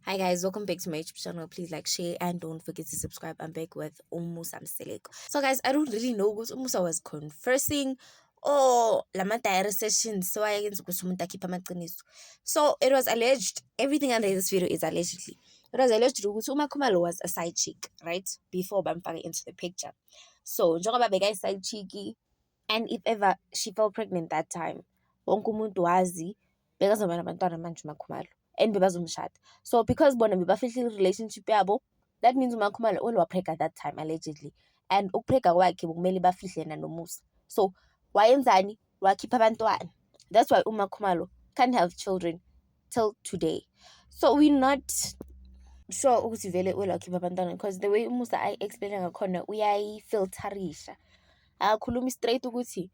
Hi guys, welcome back to my YouTube channel. Please like, share, and don't forget to subscribe. I'm back with Umusa Mseleko. So guys, I don't really know what Umusa was conversing or lama diary sessions. So it was alleged. Everything under this video is allegedly. It was alleged that Uma Khumalo was a side chick, right? Before Bamfaka into the picture. So njengoba beka side chicky, and if ever she fell pregnant that time, wonke umuntu wazi bekazoba nabantwana manje uMa Khumalo and bebazomshada. So because bona bebafihla relationship yabo, that means uMa Khumalo only waprega that time allegedly, and ukuprega kwakhe bekumele bafihle noMusa. So wayenzani? Wakhipha abantwana. That's why uMa Khumalo can't have children till today. So we're not sure ukuthi vele wakhipha abantwana, because the way uMusa I explain ngakhona uyayifilterisha. Akakhulumi straight ukuthi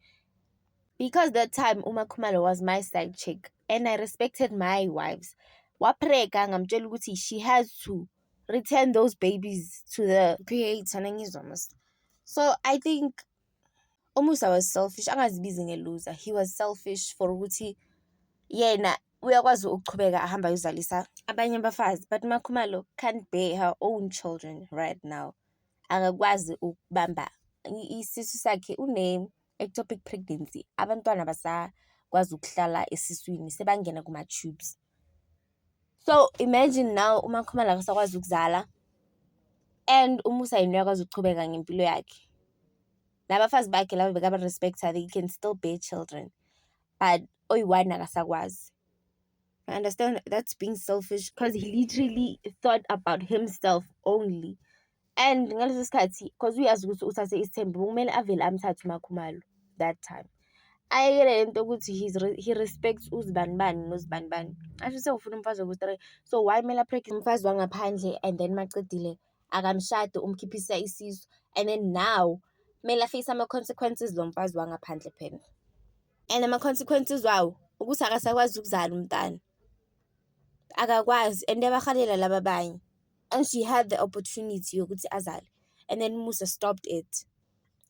because that time Uma Khumalo was my side chick and I respected my wives. Waprega ngamtshela ukuthi she has to return those babies to the creator nengizomos. So I think Umusa was selfish. Angazibizi ngeloser. He was selfish for ukuthi yena uyakwazi ukuchubeka ahamba ayozalisa abanye abafazi, but Uma Khumalo can't bear her own children right now. Akakwazi ukubamba isisu sakhe ectopic pregnancy. Abantwana basakwazi ukuhlala esiswini sebangena kuma-tubes. So imagine now Uma Khumalo akasakwazi ukuzala and uMusa yena uyakwazi ukuchubeka ngempilo yakhe. Nabafazi bakhe laba bekaba-respect her, they can still bear children, but oyi-one akasakwazi. I understand that's being selfish because he literally thought about himself only. And ngaleso sikhathi, because uyazi ukuthi uthathe isithembu, kumele avele amthathe uMa Khumalo that time. Ayekele lento ukuthi he respects uzibanibani nozibanibani. Asho sewufuna umfazi wobu-3. So why kumele aprege umfazi wangaphandle and then macedile akamshade umkhiphisa isisu, and then now kumele face ama-consequences lo mfazi wangaphandle phela. And ama-consequences wawo ukuthi akasakwazi ukuzala umntana. Akakwazi and yabahalela laba abanye. And she had the opportunity yokuthi azale, and then Musa stopped it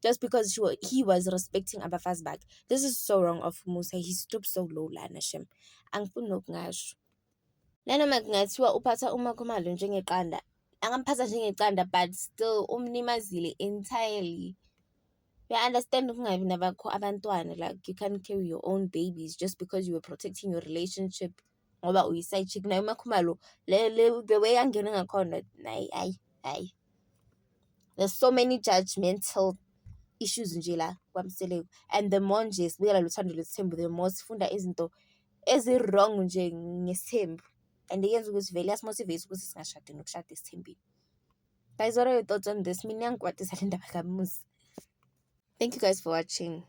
just because he was respecting abafazi bakhe. This is so wrong of Musa. He stooped so low lana shem. Angifuni nokungasho. Nanoma kungathiwa uphatha uMa Khumalo njengeqanda, angamphatha njengeqanda, but still umlimazile entirely. You understand ukungabi nabakho abantwana, like you can't carry your own babies just because you were protecting your relationship. Ngoba uyi-side chick naye uMa Khumalo the way angena ngakhona hayi. There's so many judgmental issues nje la kwaMseleko, and the more nje sibuyela lothando lwesithembu, the more sifunda izinto ezi-wrong nje ngesithembu, and yenza ukuthi vele yasimotivate ukuthi singashadi nokushada esithembini. Guys, what are your thoughts on this? Mina ngikwatisa le ndaba kaMusa. Thank you guys for watching.